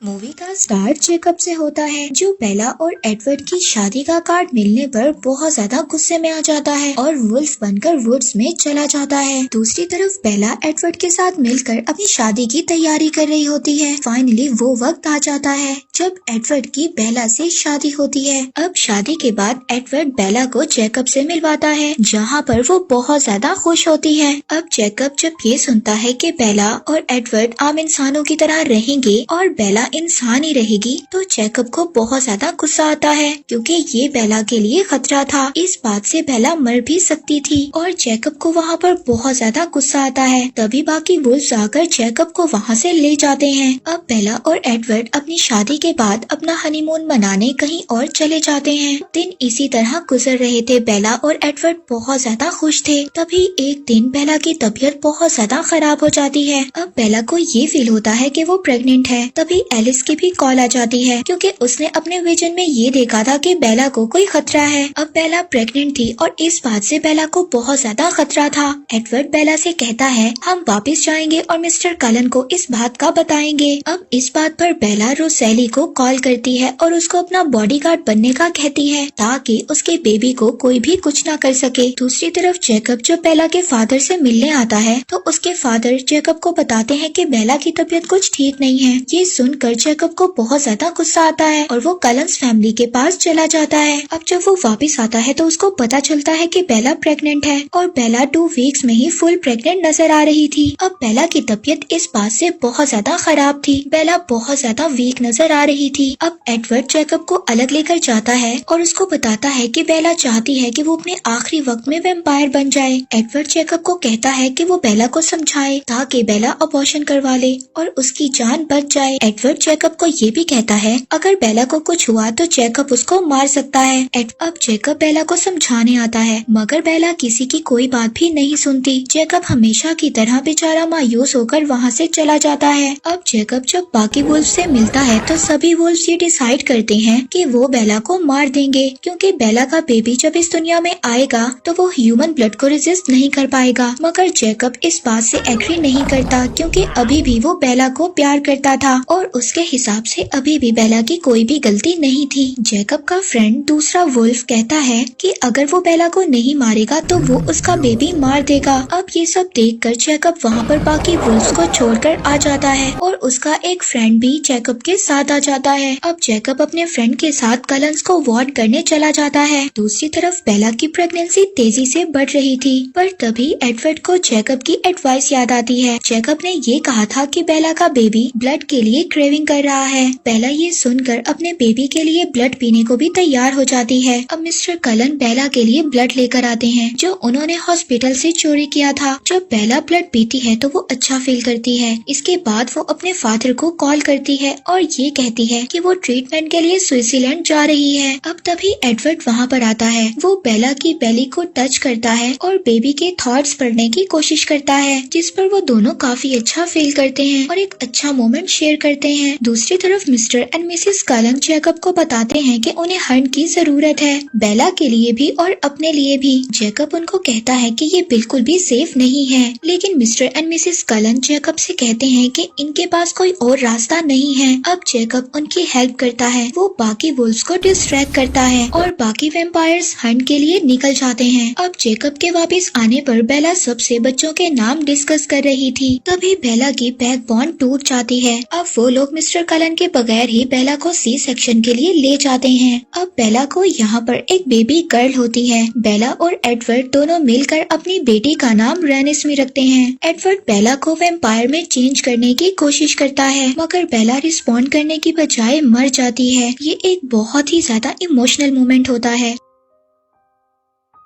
Movie का start Jacob से होता है, जो बेला और एडवर्ड की शादी का कार्ड मिलने पर बहुत ज्यादा गुस्से में आ जाता है और वुल्फ बनकर वुड्स में चला जाता है। दूसरी तरफ बेला एडवर्ड के साथ मिलकर अपनी शादी की तैयारी कर रही होती है। फाइनली वो वक्त आ जाता है जब एडवर्ड की बेला से शादी होती है। अब शादी के बाद एडवर्ड बेला को जेकब से मिलवाता है, जहाँ पर वो बहुत ज्यादा खुश होती है। अब जेकब जब ये सुनता है कि बेला और एडवर्ड आम इंसानों की तरह रहेंगे और बेला इंसान ही रहेगी, तो जैकब को बहुत ज्यादा गुस्सा आता है, क्योंकि ये बेला के लिए खतरा था। इस बात से बेला मर भी सकती थी और जैकब को वहाँ पर बहुत ज्यादा गुस्सा आता है। तभी बाकी वुल्व्स आकर जैकब को वहाँ से ले जाते हैं। अब बेला और एडवर्ड अपनी शादी के बाद अपना हनीमून मनाने कहीं और चले जाते हैं। दिन इसी तरह गुजर रहे थे। बेला और एडवर्ड बहुत ज्यादा खुश थे। तभी एक दिन बेला की तबीयत बहुत ज्यादा खराब हो जाती है। अब बेला को ये फील होता है कि वो प्रेग्नेंट है। तभी एलिस की भी कॉल आ जाती है, क्योंकि उसने अपने विजन में ये देखा था कि बेला को कोई खतरा है। अब बेला प्रेग्नेंट थी और इस बात से बेला को बहुत ज्यादा खतरा था। एडवर्ड बेला से कहता है, हम वापस जाएंगे और मिस्टर कलन को इस बात का बताएंगे। अब इस बात पर बेला रोसेली को कॉल करती है और उसको अपना बॉडीगार्ड बनने का कहती है, ताकि उसके बेबी को कोई भी कुछ ना कर सके। दूसरी तरफ जैकब जब बेला के फादर से मिलने आता है, तो उसके फादर जैकब को बताते हैं कि बेला की तबीयत कुछ ठीक नहीं है। ये सुनकर जैकब को बहुत ज्यादा गुस्सा आता है और वो कलन्स फैमिली के पास चला जाता है। अब जब वो वापस आता है तो उसको पता चलता है कि बेला प्रेग्नेंट है और बेला 2 वीक्स में ही फुल प्रेग्नेंट नजर आ रही थी। अब बेला की तबीयत इस बात से बहुत ज्यादा खराब थी। बेला बहुत ज्यादा वीक नजर आ रही थी। अब एडवर्ड जैकब को अलग लेकर जाता है और उसको बताता है कि बेला चाहती है कि वो अपने आखिरी वक्त में वैम्पायर बन जाए। एडवर्ड जैकब को कहता है कि वो बेला को समझाए ताकि बेला अबॉर्शन करवा ले और उसकी जान बच जाए। एडवर्ड जैकब को ये भी कहता है, अगर बेला को कुछ हुआ तो जैकब उसको मार सकता है। अब जैकब बेला को समझाने आता है, मगर बेला किसी की कोई बात भी नहीं सुनती। जैकब हमेशा की तरह बेचारा मायूस होकर वहाँ से चला जाता है। अब जैकब जब बाकी वुल्फ से मिलता है तो सभी वुल्फ ये डिसाइड करते हैं कि वो बेला को मार देंगे, क्योंकि बेला का बेबी जब इस दुनिया में आएगा तो वो ह्यूमन ब्लड को रेजिस्ट नहीं कर पाएगा। मगर जैकब इस बात से एग्री नहीं करता, क्योंकि अभी भी वो बेला को प्यार करता था और उसके हिसाब से अभी भी बेला की कोई भी गलती नहीं थी। जैकब का फ्रेंड दूसरा वुल्फ कहता है कि अगर वो बेला को नहीं मारेगा तो वो उसका बेबी मार देगा। अब ये सब देखकर जैकब वहाँ पर बाकी वुल्फ्स को छोड़कर आ जाता है और उसका एक फ्रेंड भी जैकब के साथ आ जाता है। अब जैकब अपने फ्रेंड के साथ कलन्स को वार्न करने चला जाता है। दूसरी तरफ बेला की प्रेगनेंसी तेजी से बढ़ रही थी, पर तभी एडवर्ड को जैकब की एडवाइस याद आती है। जैकब ने ये कहा था कि बेला का बेबी ब्लड के लिए क्रेविंग कर रहा है। बेला ये सुनकर अपने बेबी के लिए ब्लड पीने को भी तैयार हो जाती है। अब मिस्टर कलन बेला के लिए ब्लड लेकर आते हैं, जो उन्होंने हॉस्पिटल से चोरी किया था। जब बेला ब्लड पीती है तो वो अच्छा फील करती है। इसके बाद वो अपने फादर को कॉल करती है और ये कहती है कि वो ट्रीटमेंट के लिए स्विट्जरलैंड जा रही है। अब तभी एडवर्ड वहाँ पर आता है। वो बेला की बेली को टच करता है और बेबी के थॉट्स पढ़ने की कोशिश करता है, जिस पर वो दोनों काफी अच्छा फील करते हैं और एक अच्छा मोमेंट शेयर करते हैं। दूसरी तरफ mister and Mrs kiln Jacob को बताते हैं कि उन्हें हंट की जरूरत है, बेला के लिए भी और अपने लिए भी। जैकब उनको कहता है कि ये बिल्कुल भी सेफ नहीं है, लेकिन mister and Mrs kiln Jacob से कहते हैं कि इनके पास कोई और रास्ता नहीं है। अब जैकब उनकी हेल्प करता है। वो बाकी वुल्व्स को डिस्ट्रैक्ट करता है और बाकी वैम्पायर्स हंट के लिए निकल जाते हैं। अब जैकब के वापस आने पर बेला सबसे बच्चों के नाम डिस्कस कर रही थी। तभी बेला की बैकबोन टूट जाती है। अब वो लोग मिस्टर कलन के बगैर ही बेला को सी सेक्शन के लिए ले जाते हैं। अब बेला को यहाँ पर एक बेबी गर्ल होती है। बेला और एडवर्ड दोनों मिलकर अपनी बेटी का नाम रेनिस्मी रखते हैं। एडवर्ड बेला को वैम्पायर में चेंज करने की कोशिश करता है, मगर बेला रिस्पॉन्ड करने की बजाय मर जाती है। ये एक बहुत ही ज्यादा इमोशनल मोमेंट होता है।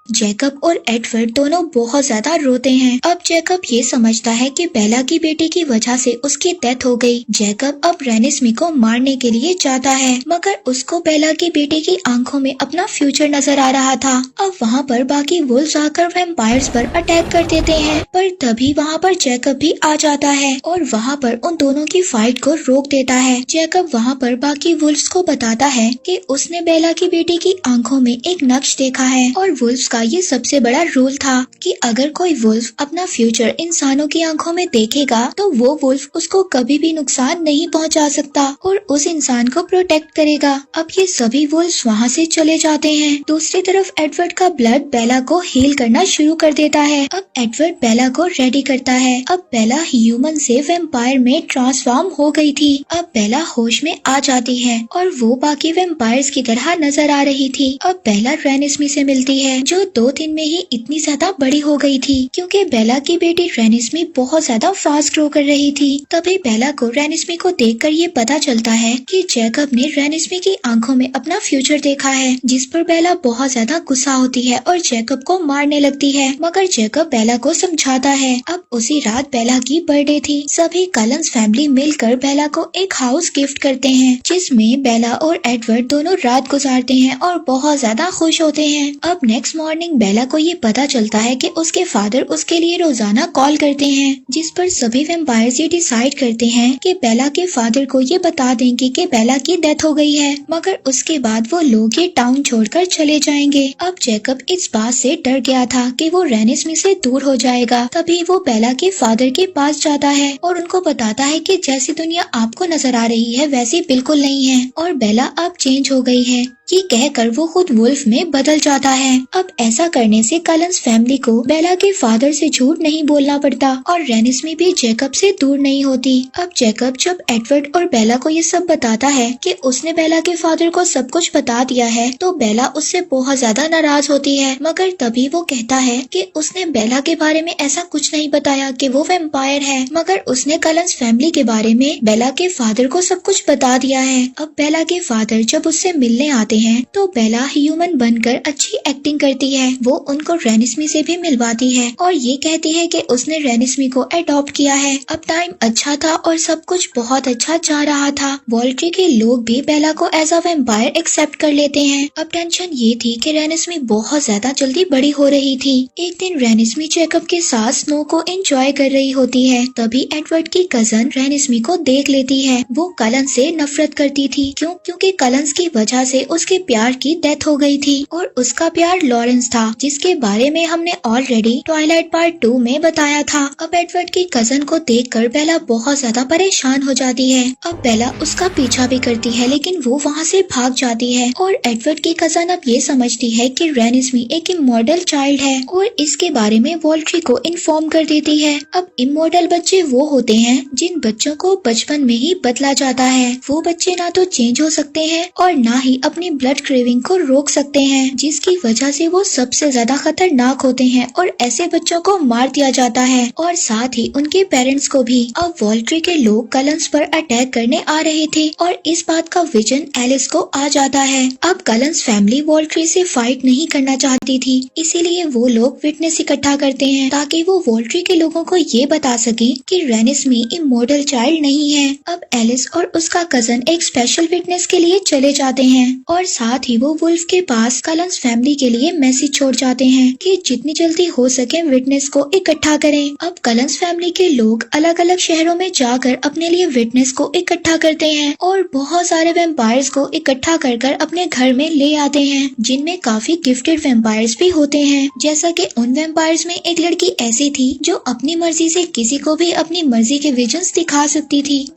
जैकब और एडवर्ड दोनों बहुत ज्यादा रोते हैं। अब जैकब ये समझता है कि बेला की बेटी की वजह से उसकी डेथ हो गई। जैकब अब रेनिस्मी को मारने के लिए जाता है, मगर उसको बेला की बेटी की आंखों में अपना फ्यूचर नजर आ रहा था। अब वहाँ पर बाकी वुल्व्स आकर वैम्पायर्स पर अटैक कर देते हैं, पर तभी वहाँ पर जैकब भी आ जाता है और वहाँ पर उन दोनों की फाइट को रोक देता है। जैकब वहाँ पर बाकी वुल्व्स को बताता है कि उसने बेला की बेटी की आंखों में एक नक्श देखा है और वुल्व्स का का ये सबसे बड़ा रूल था कि अगर कोई वुल्फ अपना फ्यूचर इंसानों की आंखों में देखेगा तो वो वुल्फ उसको कभी भी नुकसान नहीं पहुंचा सकता और उस इंसान को प्रोटेक्ट करेगा। अब ये सभी वुल्फ वहाँ से चले जाते हैं। दूसरी तरफ एडवर्ड का ब्लड बेला को हील करना शुरू कर देता है। अब एडवर्ड बेला को रेडी करता है। अब बेला ह्यूमन से वैम्पायर में ट्रांसफॉर्म हो गई थी। अब बेला होश में आ जाती है और वो बाकी वैम्पायर्स की तरह नजर आ रही थी। अब बेला रेनिस्मी से मिलती है जो 2 दिन में ही इतनी ज्यादा बड़ी हो गई थी क्योंकि बेला की बेटी रेनिस्मी बहुत ज्यादा फास्ट ग्रो कर रही थी। तभी बेला को रेनिस्मी को देखकर ये पता चलता है कि जैकब ने रेनिस्मी की आंखों में अपना फ्यूचर देखा है, जिस पर बेला बहुत ज्यादा गुस्सा होती है और जैकब को मारने लगती है, मगर जैकब बेला को समझाता है। अब उसी रात बेला की बर्थडे थी। सभी कलन्स फैमिली मिलकर बेला को एक हाउस गिफ्ट करते हैं जिसमें बेला और एडवर्ड दोनों रात गुजारते हैं और बहुत ज्यादा खुश होते हैं। अब नेक्स्ट मॉर्निंग बेला को ये पता चलता है कि उसके फादर उसके लिए रोजाना कॉल करते हैं, जिस पर सभी वैम्पायर्स ये डिसाइड करते हैं कि बेला के फादर को ये बता देंगे कि बेला की डेथ हो गई है, मगर उसके बाद वो लोग ये टाउन छोड़कर चले जाएंगे। अब जैकब इस बात से डर गया था कि वो रेनिस्मी से दूर हो जाएगा। तभी वो बेला के फादर के पास जाता है और उनको बताता है कि जैसी दुनिया आपको नजर आ रही है वैसी बिल्कुल नहीं है और बेला अब चेंज हो गई है। ये कहकर वो खुद वुल्फ में बदल जाता है। अब ऐसा करने से कलन्स फैमिली को बेला के फादर से झूठ नहीं बोलना पड़ता और रेनिस्मी भी जैकब से दूर नहीं होती। अब जैकब जब एडवर्ड और बेला को ये सब बताता है कि उसने बेला के फादर को सब कुछ बता दिया है तो बेला उससे बहुत ज्यादा नाराज होती है, मगर तभी वो कहता है कि उसने बेला के बारे में ऐसा कुछ नहीं बताया कि वो वैम्पायर है, मगर उसने कलन्स फैमिली के बारे में बेला के फादर को सब कुछ बता दिया है। अब बेला के फादर जब उससे मिलने आते हैं तो बेला ह्यूमन बनकर अच्छी एक्टिंग करती है। वो उनको रेनिस्मी से भी मिलवाती है और ये कहती है कि उसने रेनिस्मी को अडॉप्ट किया है। अब टाइम अच्छा था और सब कुछ बहुत अच्छा जा रहा था। वॉल्ट्री के लोग भी बेला को एज अ वैम्पायर एक्सेप्ट कर लेते हैं। अब टेंशन ये थी कि रेनिस्मी बहुत ज्यादा जल्दी बड़ी हो रही थी। एक दिन रेनिस्मी जैकब के साथ स्नो को एंजॉय कर रही होती है, तभी एडवर्ड की कजन रेनिस्मी को देख लेती है। वो कलन्स से नफरत करती थी क्योंकि कलन्स की वजह से उसके प्यार की डेथ हो गई थी और उसका प्यार लॉरेंस था, जिसके बारे में हमने ऑलरेडी ट्वाइलाइट पार्ट 2 में बताया था। अब एडवर्ड की कजन को देखकर बेला बहुत ज्यादा परेशान हो जाती है। अब बेला उसका पीछा भी करती है लेकिन वो वहाँ से भाग जाती है और एडवर्ड की कजन अब ये समझती है कि रेनिस्मी एक इमॉर्टल चाइल्ड है और इसके बारे में वॉल्ट्री को इन्फॉर्म कर देती है। अब इमॉर्टल बच्चे वो होते हैं जिन बच्चों को बचपन में ही बदला जाता है। वो बच्चे ना तो चेंज हो सकते हैं और ना ही अपनी ब्लड क्रेविंग को रोक सकते हैं, जिसकी वजह से वो सबसे ज्यादा खतरनाक होते हैं और ऐसे बच्चों को मार दिया जाता है और साथ ही उनके पेरेंट्स को भी। अब वॉल्ट्री के लोग कलन्स पर अटैक करने आ रहे थे और इस बात का विजन एलिस को आ जाता है। अब कलन्स फैमिली वॉल्ट्री से फाइट नहीं करना चाहती थी, इसीलिए वो लोग विटनेस इकट्ठा करते हैं ताकि वो वॉल्ट्री के लोगों को ये बता सके कि रेनिस्मी इमॉर्टल चाइल्ड नहीं है। अब एलिस और उसका कजन एक स्पेशल विटनेस के लिए चले जाते हैं और साथ ही वो वुल्फ के पास कलन्स फैमिली के लिए मैसेज छोड़ जाते हैं कि जितनी जल्दी हो सके विटनेस को इकट्ठा करें। अब कलन्स फैमिली के लोग अलग अलग शहरों में जाकर अपने लिए विटनेस को इकट्ठा करते हैं और बहुत सारे वैम्पायर्स को इकट्ठा कर कर अपने घर में ले आते हैं, जिनमें काफी गिफ्टेड वैम्पायर्स भी होते हैं। जैसा कि उन वैम्पायर्स में एक लड़की ऐसी थी जो अपनी मर्जी से किसी को भी अपनी मर्जी के विजन्स दिखा सकती थी।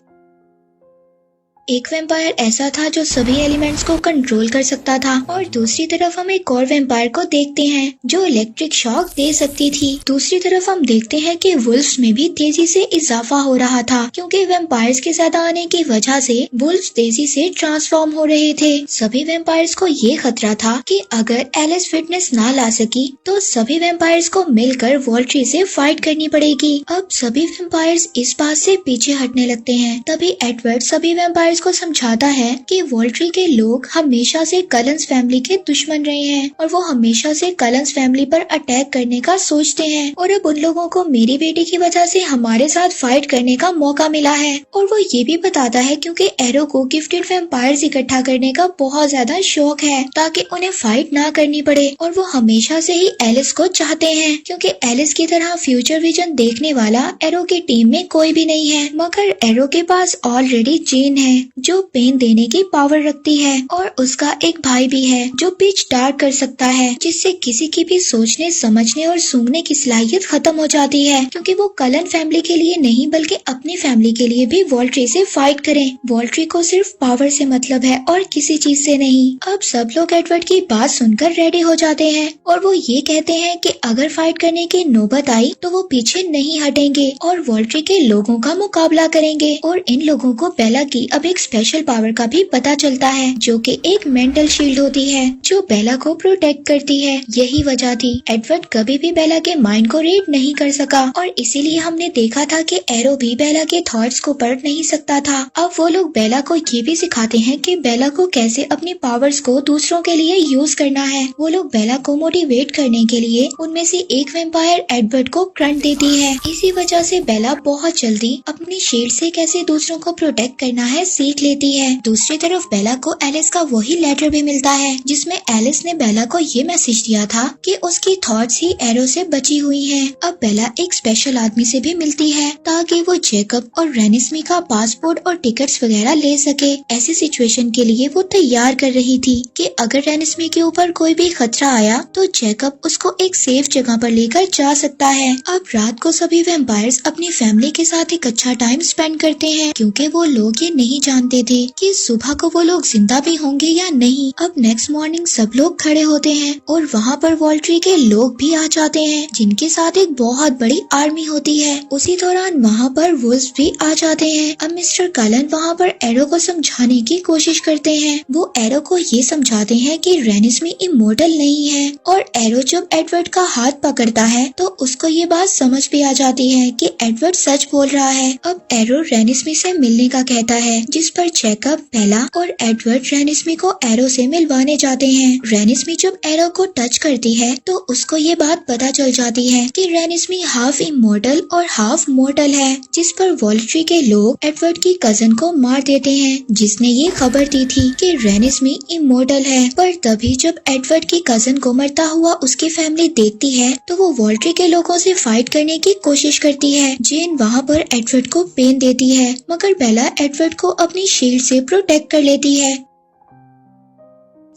एक वैम्पायर ऐसा था जो सभी एलिमेंट्स को कंट्रोल कर सकता था और दूसरी तरफ हम एक और वैम्पायर को देखते हैं जो इलेक्ट्रिक शॉक दे सकती थी। दूसरी तरफ हम देखते हैं कि वुल्फ्स में भी तेजी से इजाफा हो रहा था क्योंकि वैम्पायर्स के ज्यादा आने की वजह से वुल्फ्स तेजी से ट्रांसफॉर्म हो रहे थे। सभी वैम्पायर्स को ये खतरा था कि अगर एलिस फिटनेस ना ला सकी तो सभी वैम्पायर्स को मिलकर वॉल्ट्री से फाइट करनी पड़ेगी। अब सभी वैम्पायर्स इस बात से पीछे हटने लगते हैं। तभी एडवर्ड सभी वैम्पायर्स को समझाता है कि वॉल्ट्री के लोग हमेशा से कलन्स फैमिली के दुश्मन रहे हैं और वो हमेशा से कलन्स फैमिली पर अटैक करने का सोचते हैं और अब उन लोगों को मेरी बेटी की वजह से हमारे साथ फाइट करने का मौका मिला है। और वो ये भी बताता है क्योंकि एरो को गिफ्टेड वैम्पायर्स इकट्ठा करने का बहुत ज्यादा शौक है ताकि उन्हें फाइट ना करनी पड़े और वो हमेशा से ही एलिस को चाहते हैं क्योंकि एलिस की तरह फ्यूचर विजन देखने वाला एरो की टीम में कोई भी नहीं है, मगर एरो के पास ऑलरेडी जेन है जो पेन देने की पावर रखती है, और उसका एक भाई भी है जो पिच डार्क कर सकता है, जिससे किसी की भी सोचने, समझने और सूंघने की सलाहियत खत्म हो जाती है, क्योंकि वो कलन फैमिली के लिए नहीं बल्कि अपनी फैमिली के लिए भी वॉल्ट्री से फाइट करें। वॉल्ट्री को सिर्फ पावर से मतलब है और किसी चीज से नहीं। अब सब लोग एडवर्ड की बात सुनकर रेडी हो जाते हैं और वो ये कहते हैं कि अगर फाइट करने की नौबत आई तो वो पीछे नहीं हटेंगे और वॉल्ट्री के लोगों का मुकाबला करेंगे। और इन लोगों को बेला की अब एक स्पेशल पावर का भी पता चलता है, जो कि एक मेंटल शील्ड होती है जो बेला को प्रोटेक्ट करती है। यही वजह थी एडवर्ड कभी भी बेला के माइंड को रीड नहीं कर सका, और इसीलिए हमने देखा था कि एरो भी बेला के थॉट्स को पढ़ नहीं सकता था। अब वो लोग बेला को ये भी सिखाते हैं कि बेला को कैसे अपनी पावर्स को दूसरों के लिए यूज करना है। वो लोग बेला को मोटिवेट करने के लिए उनमें से एक वैम्पायर एडवर्ड को करंट देती है। इसी वजह से बेला बहुत जल्दी अपनी शील्ड से कैसे दूसरों को प्रोटेक्ट करना है सीख लेती है। दूसरी तरफ बेला को एलिस का वही लेटर भी मिलता है जिसमें एलिस ने बेला को ये मैसेज दिया था कि उसकी थॉट्स ही एरो से बची हुई हैं। अब बेला एक स्पेशल आदमी से भी मिलती है ताकि वो जेकब और रेनिस्मी का पासपोर्ट और टिकट्स वगैरह ले सके। ऐसी सिचुएशन के लिए वो तैयार कर रही थी कि अगर रेनिस्मी के ऊपर कोई भी खतरा आया तो जेकब उसको एक सेफ जगह पर लेकर जा सकता है। अब रात को सभी वैम्पायर्स अपनी फैमिली के साथ एक अच्छा टाइम स्पेंड करते हैं, क्योंकि वो लोग ये नहीं जानते थे कि सुबह को वो लोग जिंदा भी होंगे या नहीं। अब नेक्स्ट मॉर्निंग सब लोग खड़े होते हैं और वहाँ पर वॉल्ट्री के लोग भी आ जाते हैं जिनके साथ एक बहुत बड़ी आर्मी होती है। उसी दौरान वहाँ पर वुल्व्स भी आ जाते हैं। अब मिस्टर कलन वहाँ पर एरो को समझाने की कोशिश करते हैं। वो एरो को ये समझाते हैं कि रेनिस्मी इमोर्टल नहीं है, और एरो जब एडवर्ड का हाथ पकड़ता है तो उसको ये बात समझ भी आ जाती है कि एडवर्ड सच बोल रहा है। अब एरो रेनिस्मी से मिलने का कहता है, जिस पर जेकब, बेला और एडवर्ड रेनिस्मी को एरो से मिलवाने जाते हैं। रेनिस्मी जब एरो को टच करती है तो उसको ये बात पता चल जाती है कि रेनिस्मी हाफ इमोर्टल और हाफ मोर्टल है, जिस पर वॉल्ट्री के लोग एडवर्ड की कजन को मार देते हैं, जिसने ये खबर दी थी कि रेनिस्मी इमोर्टल है। पर तभी जब एडवर्ड की कजन को मरता हुआ उसकी फैमिली देखती है तो वो वॉल्ट्री के लोगों से फाइट करने की कोशिश करती है। जेन वहाँ पर एडवर्ड को पेन देती है, मगर बेला एडवर्ड को अपनी शील्ड से प्रोटेक्ट कर लेती है।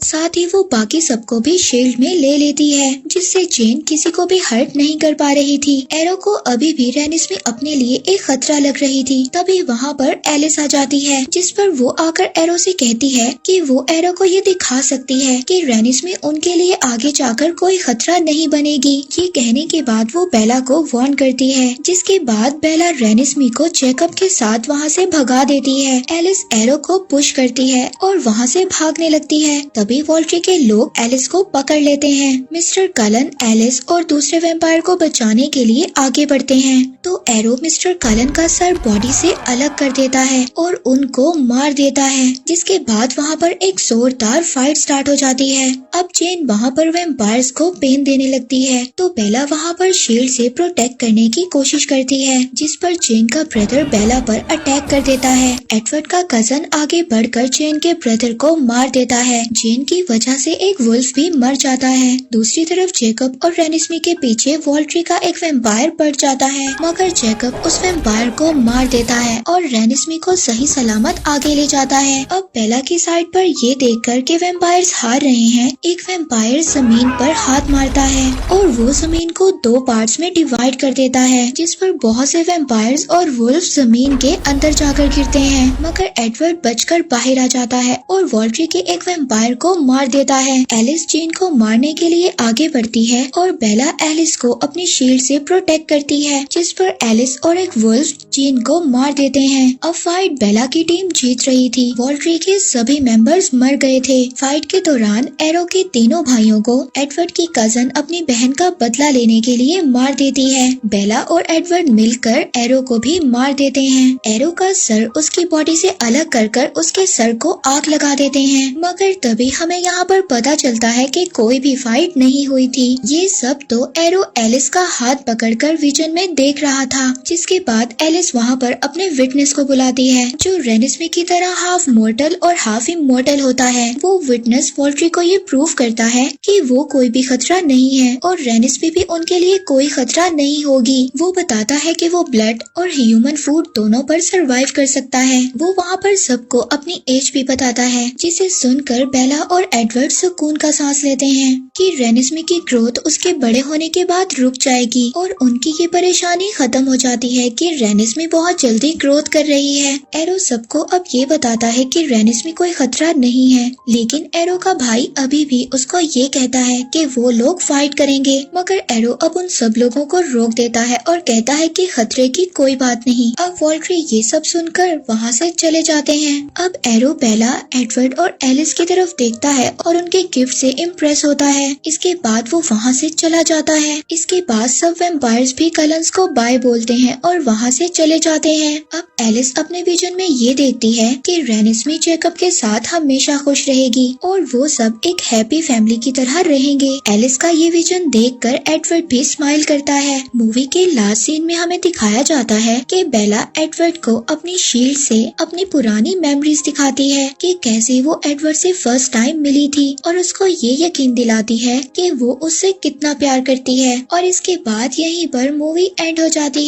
साथ ही वो बाकी सबको भी शील्ड में ले लेती है, जिससे जेन किसी को भी हर्ट नहीं कर पा रही थी। एरो को अभी भी रेनिस्मी अपने लिए एक खतरा लग रही थी। तभी वहाँ पर एलिस आ जाती है, जिस पर वो आकर एरो से कहती है कि वो एरो को ये दिखा सकती है कि रेनिस्मी उनके लिए आगे जाकर कोई खतरा नहीं बनेगी। ये कहने के बाद वो बेला को वार्न करती है, जिसके बाद बेला रेनिस्मी को जेकब के साथ वहाँ से भगा देती है। एलिस एरो को पुश करती है और वहाँ से भागने लगती है। तभी वॉल्ट्री के लोग एलिस को पकड़ लेते हैं। मिस्टर कलन एलिस और दूसरे वैम्पायर को बचाने के लिए आगे बढ़ते हैं तो एरो मिस्टर कलन का सर बॉडी से अलग कर देता है और उनको मार देता है, जिसके बाद वहाँ पर एक जोरदार फाइट स्टार्ट हो जाती है। अब जेन वहाँ पर वैम्पायर्स को पेन देने लगती है तो बेला वहाँ पर शील्ड से प्रोटेक्ट करने की कोशिश करती है, जिस पर जेन का ब्रदर बेला पर अटैक कर देता है। एडवर्ड का कजन आगे बढ़कर जेन के ब्रदर को मार देता है। जेन की वजह से एक वुल्फ भी मर जाता है। दूसरी तरफ जेकब और रेनिस्मी के पीछे वॉल्ट्री का एक वैम्पायर पड़ जाता है, मगर जेकब उस वैम्पायर को मार देता है और रेनिस्मी को सही सलामत आगे ले जाता है। अब बेला की साइड पर ये देखकर कि वैम्पायर्स हार रहे हैं, एक वैम्पायर जमीन पर हाथ मारता है और वो जमीन को 2 पार्ट्स में डिवाइड कर देता है, जिस पर बहुत से वैम्पायर्स और वुल्फ जमीन के अंदर जाकर गिरते हैं, मगर एडवर्ड बचकर बाहर आ जाता है और वॉल्ट्री के एक वैम्पायर को मार देता है। एलिस जेन को मारने के लिए आगे बढ़ती है और बेला एलिस को अपनी शील्ड से प्रोटेक्ट करती है, जिस पर एलिस और एक वुल्फ जेन को मार देते हैं। अब फाइट बेला की टीम जीत रही थी। वॉल्ट्री के सभी मेंबर्स मर गए थे। फाइट के दौरान एरो के तीनों भाइयों को एडवर्ड की कजन अपनी बहन का बदला लेने के लिए मार देती है। बेला और एडवर्ड मिलकर एरो को भी मार देते हैं। एरो का सर उसकी बॉडी से अलग कर उसके सर को आग लगा देते हैं, मगर तभी हमें यहाँ पर पता चलता है कि कोई भी फाइट नहीं हुई थी। ये सब तो एरो एलिस का हाथ पकड़कर विजन में देख रहा था, जिसके बाद एलिस वहाँ पर अपने विटनेस को बुलाती है, जो रेनिस्मी की तरह हाफ मोर्टल और हाफ इमोर्टल होता है। वो विटनेस वॉल्ट्री को ये प्रूव करता है कि वो कोई भी खतरा नहीं है और रेनिस्मी भी उनके लिए कोई खतरा नहीं होगी। वो बताता है कि वो ब्लड और ह्यूमन फूड दोनों पर सरवाइव कर सकता है। वो वहाँ पर सबको अपनी एज भी बताता है, जिसे सुनकर बेला और एडवर्ड सुकून का सांस लेते हैं कि रेनिस्मी की ग्रोथ उसके बड़े होने के बाद रुक जाएगी और उनकी ये परेशानी खत्म हो जाती है कि रेनिस्मी बहुत जल्दी ग्रोथ कर रही है। एरो सबको अब ये बताता है कि रेनिस्मी कोई खतरा नहीं है, लेकिन एरो का भाई अभी भी उसको ये कहता है कि वो लोग फाइट करेंगे, मगर एरो अब उन सब लोगों को रोक देता है और कहता है कि खतरे की कोई बात नहीं। अब वॉल्ट्री ये सब सुनकर वहाँ से चले जाते हैं। अब एरो बेला, एडवर्ड और एलिस की तरफ देखता है और उनके गिफ्ट से इम्प्रेस होता है। इसके बाद वो वहाँ से चला जाता है। इसके बाद सब वैम्पायर्स भी कलंस को बाय बोलते हैं और वहाँ से चले जाते हैं। अब एलिस अपने विजन में ये देखती है कि रेनिस्मी जेकब के साथ हमेशा खुश रहेगी और वो सब एक हैप्पी फैमिली की तरह रहेंगे। एलिस का ये विजन देखकर एडवर्ड भी स्माइल करता है। मूवी के लास्ट सीन में हमें दिखाया जाता है कि बेला एडवर्ड को अपनी शील्ड से अपनी पुरानी मेमोरीज दिखाती है कि कैसे वो एडवर्ड से फर्स्ट टाइम मिली थी और उसको ये यकीन दिलाती है कि वो उससे कितना प्यार करती है। और इसके बाद यहीं पर मूवी एंड हो जाती है।